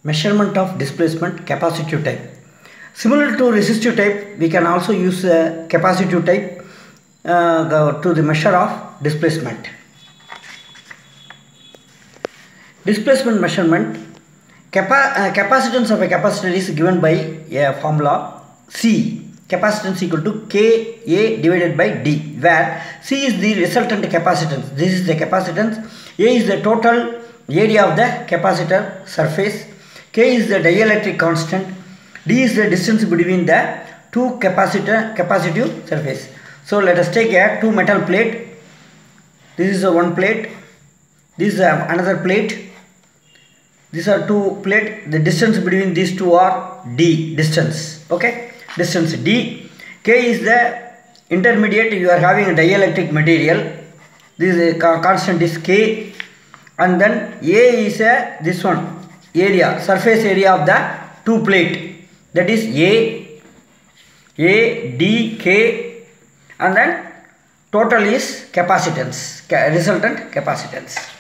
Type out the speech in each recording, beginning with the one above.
Measurement of displacement capacitive type. Similar to resistive type, we can also use capacitive type to the measure of displacement. Displacement measurement. Capacitance of a capacitor is given by a formula C. Capacitance equal to Ka divided by D, where C is the resultant capacitance. This is the capacitance. A is the total area of the capacitor surface. K is the dielectric constant. D is the distance between the two capacitive surface. So let us take a two metal plate. This is a one plate. This is another plate. These are two plates. The distance between these two are D, distance. Okay, distance D. K is the intermediate. You are having a dielectric material. This is a constant is K, and then A is this one area, surface area of the two plate. That is A, D, K, and then total is capacitance, resultant capacitance.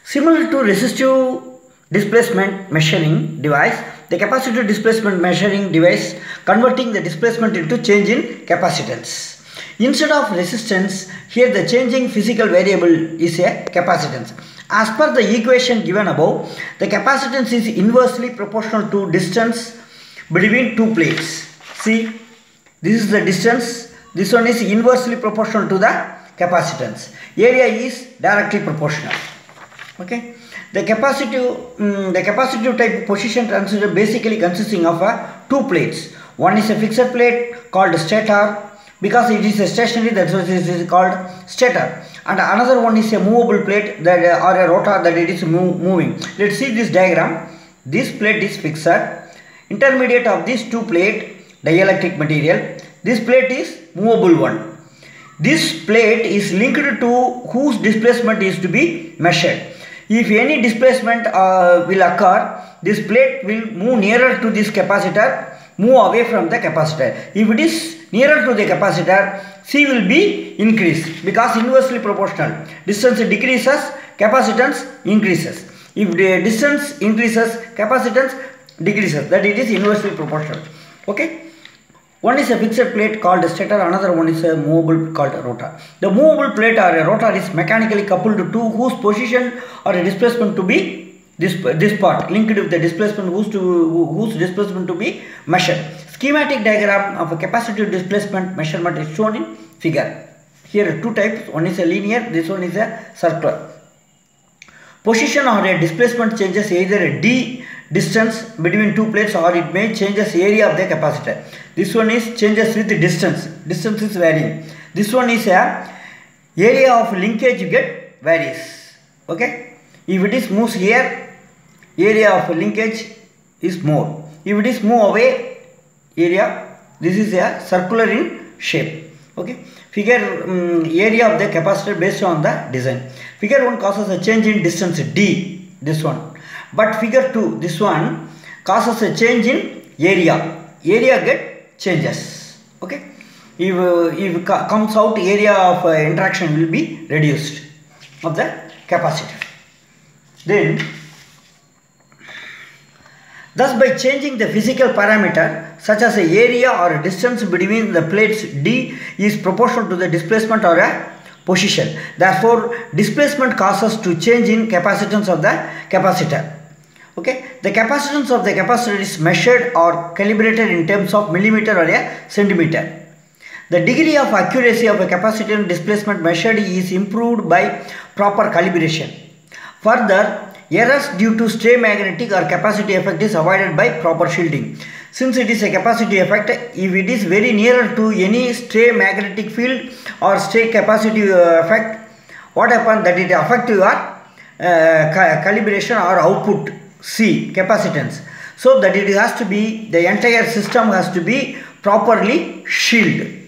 Similar to resistive displacement measuring device, the capacitive displacement measuring device converting the displacement into change in capacitance. Instead of resistance, here the changing physical variable is a capacitance. As per the equation given above, the capacitance is inversely proportional to distance between two plates. See, this is the distance. This one is inversely proportional to the capacitance. Area is directly proportional. Okay, the capacitive type position transistor basically consisting of two plates. One is a fixed plate called stator, because it is a stationary, that's why it is called stator, and another one is a movable plate that or a rotor that it is moving. Let's see this diagram. This plate is fixed. Intermediate of these two plate dielectric material. This plate is movable one. This plate is linked to whose displacement is to be measured. If any displacement will occur, this plate will move nearer to this capacitor, move away from the capacitor. If it is nearer to the capacitor, C will be increased because inversely proportional. Distance decreases, capacitance increases. If the distance increases, capacitance decreases. That it is inversely proportional. Okay. One is a fixed plate called stator, another one is a movable called rotor. The movable plate or a rotor is mechanically coupled to whose position or a displacement to be this part linked with the displacement whose displacement to be measured. Schematic diagram of a capacitive displacement measurement is shown in figure. Here are two types. One is a linear, this one is a circular. Position or a displacement changes either a D distance between two plates or it may changes area of the capacitor. This one is changes with the distance. Distance is varying. This one is a area of linkage you get varies. Okay. If it is moves here, area of linkage is more. If it is move away, area, this is a circular in shape. Okay. Figure area of the capacitor based on the design. Figure 1 causes a change in distance D, this one. But figure 2, this one causes a change in area. Area get changes. Okay. If comes out, area of interaction will be reduced of the capacitor. Then, thus by changing the physical parameter such as a area or a distance between the plates, D is proportional to the displacement or a position. Therefore, displacement causes to change in capacitance of the capacitor. Okay, the capacitance of the capacitor is measured or calibrated in terms of millimeter or a centimeter. The degree of accuracy of a capacitor displacement measured is improved by proper calibration. Further, errors due to stray magnetic or capacity effect is avoided by proper shielding. Since it is a capacity effect, if it is very nearer to any stray magnetic field or stray capacity effect, what happens that it affects your calibration or output C, capacitance. So that it has to be, the entire system has to be properly shielded.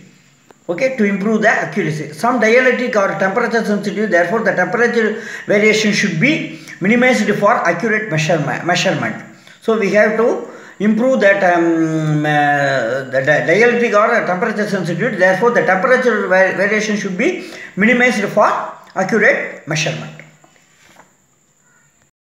Okay, to improve the accuracy. Some dielectric or temperature sensitive, therefore the temperature variation should be minimized for accurate measurement. So we have to improve that the dielectric or temperature sensitivity, therefore the temperature variation should be minimized for accurate measurement.